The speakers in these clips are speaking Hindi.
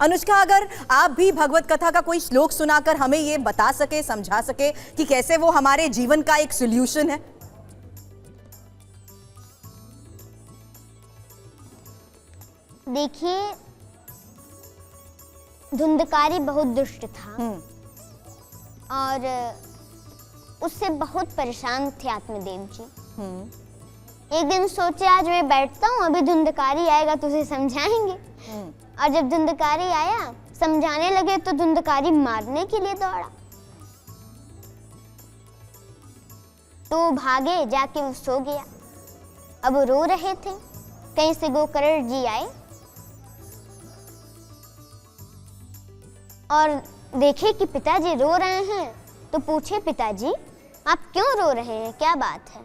अनुष्का, अगर आप भी भगवत कथा का कोई श्लोक सुनाकर हमें ये बता सके, समझा सके कि कैसे वो हमारे जीवन का एक सॉल्यूशन है। देखिए, धुंधकारी बहुत दुष्ट था और उससे बहुत परेशान थे आत्मदेव जी। एक दिन सोचे आज मैं बैठता हूँ, अभी धुंधकारी आएगा तो उसे समझाएंगे। और जब धुंधकारी आया, समझाने लगे तो धुंधकारी मारने के लिए दौड़ा। तो भागे, जाके वो सो गया। अब वो रो रहे थे, कहीं से गोकर्ण जी आए और देखे कि पिताजी रो रहे हैं, तो पूछे, पिताजी आप क्यों रो रहे हैं, क्या बात है,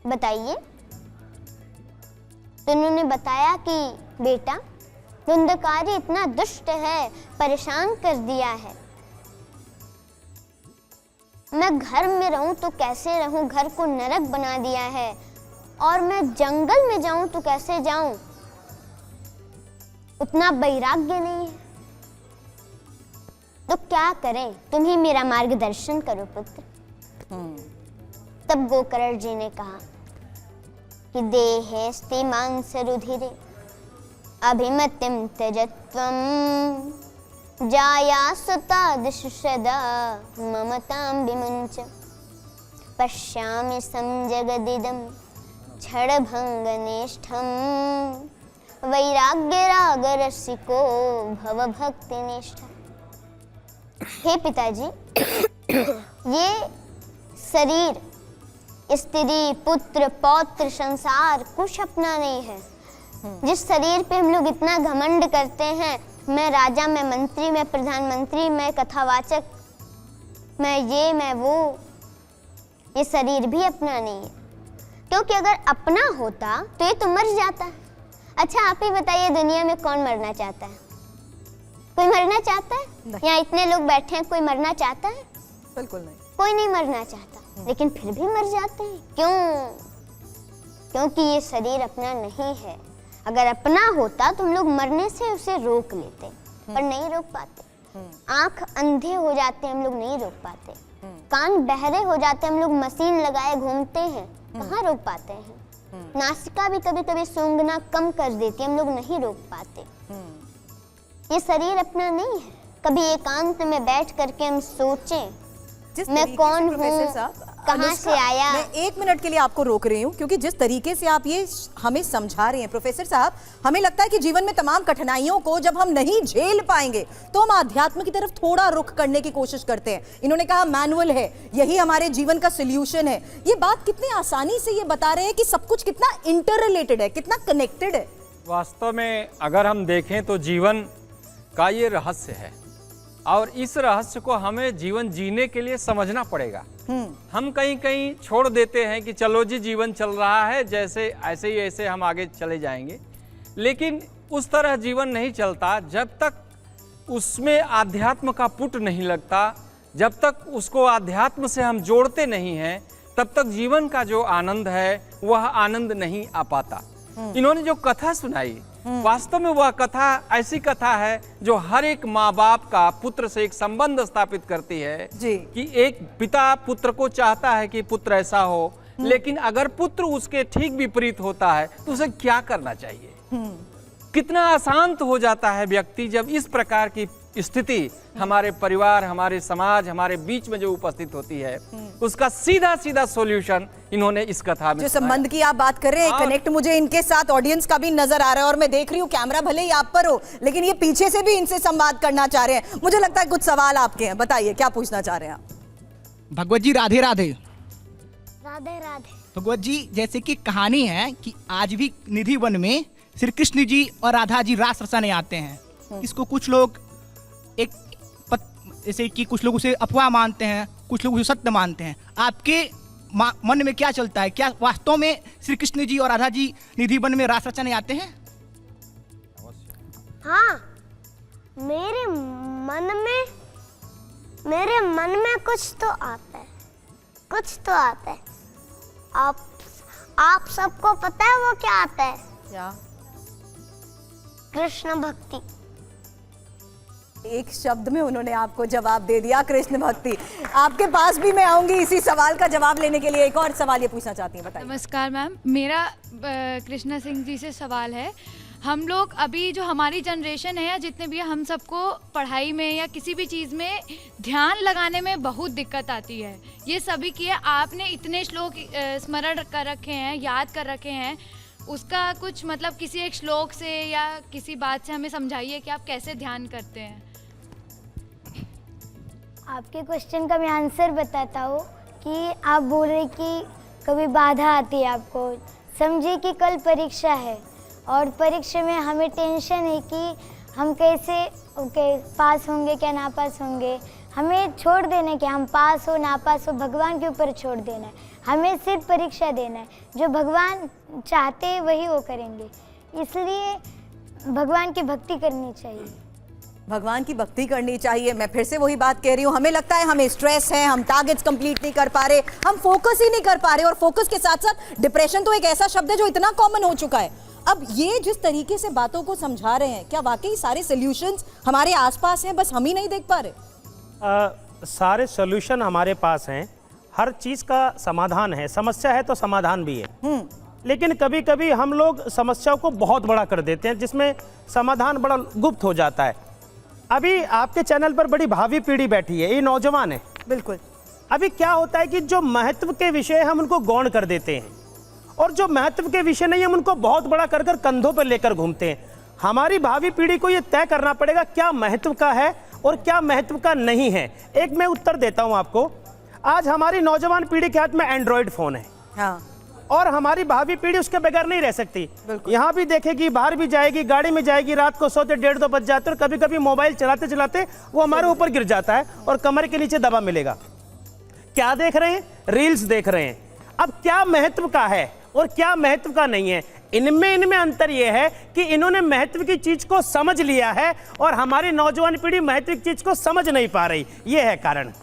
बताइए। तो उन्होंने बताया कि बेटा, धुंधकारी इतना दुष्ट है, परेशान कर दिया है। मैं घर में रहूं तो कैसे रहूं, घर को नरक बना दिया है, और मैं जंगल में जाऊं तो कैसे जाऊं, उतना वैराग्य नहीं है। तो क्या करें, तुम ही मेरा मार्गदर्शन करो पुत्र। तब गोकर्ण जी ने कहा कि देहेस्ति मांस रुधिरे अभिमतिं त्यजत्वं जायासुतादिषु सदा ममतां विमुञ्च पश्यामि संजगदिदं क्षणभङ्गनिष्ठं वैराग्यरागरसिको भवभक्तिनिष्ठ। हे पिताजी, ये शरीर, स्त्री, पुत्र, पौत्र, संसार कुछ अपना नहीं है। जिस शरीर पे हम लोग इतना घमंड करते हैं, मैं राजा, मैं मंत्री, मैं प्रधानमंत्री, मैं कथावाचक, मैं ये, मैं वो, ये शरीर भी अपना नहीं है। क्योंकि अगर अपना होता तो ये तो मर जाता। अच्छा आप ही बताइए, दुनिया में कौन मरना चाहता है? कोई मरना चाहता है? यहाँ इतने लोग बैठे हैं, कोई मरना चाहता है? बिल्कुल नहीं, कोई नहीं मरना चाहता, लेकिन फिर भी मर जाते हैं। क्यों? क्योंकि ये शरीर अपना नहीं है। अगर अपना होता तो हम लोग मरने से उसे रोक लेते, पर नहीं रोक पाते। आंख अंधे हो जाते हम लोग, नहीं रोक पाते। कान बहरे हो जाते हम लोग, मशीन लगाए घूमते हैं, कहाँ रोक पाते हैं। नासिका भी कभी कभी सूंघना कम कर देती, हम लोग नहीं रोक पाते। ये शरीर अपना नहीं है। कभी एकांत में बैठ करके हम सोचें, मैं कौन हूँ, कहाँ से आया। मैं 1 मिनट के लिए आपको रोक रही हूँ, क्योंकि जिस तरीके से आप ये हमें समझा रहे हैं प्रोफेसर साहब, हमें लगता है कि जीवन में तमाम कठिनाइयों को जब हम नहीं झेल पाएंगे तो हम आध्यात्म की तरफ थोड़ा रुख करने की कोशिश करते हैं। इन्होंने कहा मैनुअल है, यही हमारे जीवन का सोल्यूशन है। ये बात कितनी आसानी से ये बता रहे हैं कि सब कुछ कितना इंटर रिलेटेड है, कितना कनेक्टेड है। वास्तव में अगर हम देखें तो जीवन का ये रहस्य है, और इस रहस्य को हमें जीवन जीने के लिए समझना पड़ेगा। हम कहीं कहीं छोड़ देते हैं कि चलो जी जीवन चल रहा है, जैसे ऐसे ही ऐसे हम आगे चले जाएंगे, लेकिन उस तरह जीवन नहीं चलता जब तक उसमें आध्यात्म का पुट नहीं लगता, जब तक उसको आध्यात्म से हम जोड़ते नहीं हैं, तब तक जीवन का जो आनंद है वह आनंद नहीं आ पाता। इन्होंने जो कथा सुनाई, वास्तव में वह कथा ऐसी कथा है जो हर एक माँ बाप का पुत्र से एक संबंध स्थापित करती है जी। कि एक पिता पुत्र को चाहता है कि पुत्र ऐसा हो, लेकिन अगर पुत्र उसके ठीक विपरीत होता है तो उसे क्या करना चाहिए। कितना अशांत हो जाता है व्यक्ति जब इस प्रकार की स्थिति हमारे परिवार, हमारे समाज, हमारे बीच में जो उपस्थित होती है, उसका सीधा सीधा सॉल्यूशन इन्होंने इस कथा में। जो संबंध की आप बात कर रहे हैं, कनेक्ट मुझे इनके साथ ऑडियंस का भी नजर आ रहा है, और मैं देख रही हूँ कैमरा भले ही आप पर हो, लेकिन ये पीछे से भी इनसे संवाद करना चाह रहे हैं। मुझे लगता है कुछ सवाल आपके हैं, बताइए क्या पूछना चाह रहे हैं आप। भगवत जी राधे राधे। राधे राधे। भगवत जी, जैसे कि कहानी है कि आज भी निधि वन में श्री कृष्ण जी और राधा जी रास रचाने आते हैं। इसको कुछ लोग एक जैसे कि कुछ लोग उसे अफवाह मानते हैं, कुछ लोग उसे सत्य मानते हैं। आपके मन में क्या चलता है? क्या वास्तव में श्री कृष्ण जी और राधा जी निधि वन में रास रचाने आते हैं? हाँ, मेरे मन में कुछ तो आता है, कुछ तो आता है। आप सबको पता है वो क्या आता है? क्या? कृष्ण भक्ति। एक शब्द में उन्होंने आपको जवाब दे दिया, कृष्ण भक्ति। आपके पास भी मैं आऊंगी इसी सवाल का जवाब लेने के लिए। एक और सवाल ये पूछना चाहती हैं, बताइए। नमस्कार मैम, मेरा कृष्णा सिंह जी से सवाल है। हम लोग अभी जो हमारी जनरेशन है या जितने भी हैं, हम सबको पढ़ाई में या किसी भी चीज़ में ध्यान लगाने में बहुत दिक्कत आती है। ये सभी की है। आपने इतने श्लोक स्मरण कर रखे हैं, याद कर रखे हैं, उसका कुछ मतलब किसी एक श्लोक से या किसी बात से हमें समझाइए कि आप कैसे ध्यान करते हैं। आपके क्वेश्चन का मैं आंसर बताता हूँ कि आप बोल रहे कि कभी बाधा आती है आपको। समझिए कि कल परीक्षा है और परीक्षा में हमें टेंशन है कि हम कैसे पास होंगे क्या ना पास होंगे। हमें छोड़ देना है कि हम पास हो ना पास हो, भगवान के ऊपर छोड़ देना है। हमें सिर्फ परीक्षा देना है, जो भगवान चाहते हैं वही वो करेंगे। इसलिए भगवान की भक्ति करनी चाहिए। भगवान की भक्ति करनी चाहिए। मैं फिर से वही बात कह रही हूँ, हमें लगता है हमें स्ट्रेस है, हम टारगेट्स कंप्लीट नहीं कर पा रहे, हम फोकस ही नहीं कर पा रहे, और फोकस के साथ साथ डिप्रेशन तो एक ऐसा शब्द है जो इतना कॉमन हो चुका है। अब ये जिस तरीके से बातों को समझा रहे हैं, क्या वाकई सारे सॉल्यूशंस हमारे आसपास हैं, बस हम ही नहीं देख पा रहे? सारे सॉल्यूशन हमारे पास हैं, हर चीज़ का समाधान है। समस्या है तो समाधान भी है। लेकिन कभी कभी हम लोग समस्याओं को बहुत बड़ा कर देते हैं, जिसमें समाधान बड़ा गुप्त हो जाता है। अभी आपके चैनल पर बड़ी भावी पीढ़ी बैठी है, ये नौजवान है। बिल्कुल। अभी क्या होता है कि जो महत्व के विषय हम उनको गौण कर देते हैं, और जो महत्व के विषय नहीं हम उनको बहुत बड़ा कर कर कंधों पर लेकर घूमते हैं। हमारी भावी पीढ़ी को ये तय करना पड़ेगा क्या महत्व का है और क्या महत्व का नहीं है। एक मैं उत्तर देता हूं आपको। आज हमारी नौजवान पीढ़ी के हाथ में एंड्रॉयड फोन है, हाँ, और हमारी भावी पीढ़ी उसके बगैर नहीं रह सकती। यहाँ भी देखेगी, बाहर भी जाएगी, गाड़ी में जाएगी, रात को सोते 1:30-2 बज जाते, और कभी कभी मोबाइल चलाते चलाते वो हमारे ऊपर गिर जाता है और कमर के नीचे दबा मिलेगा। क्या देख रहे हैं? रील्स देख रहे हैं। अब क्या महत्व का है और क्या महत्व का नहीं है, इनमें अंतर यह है कि इन्होंने महत्व की चीज को समझ लिया है और हमारी नौजवान पीढ़ी महत्व की चीज को समझ नहीं पा रही। यह है कारण।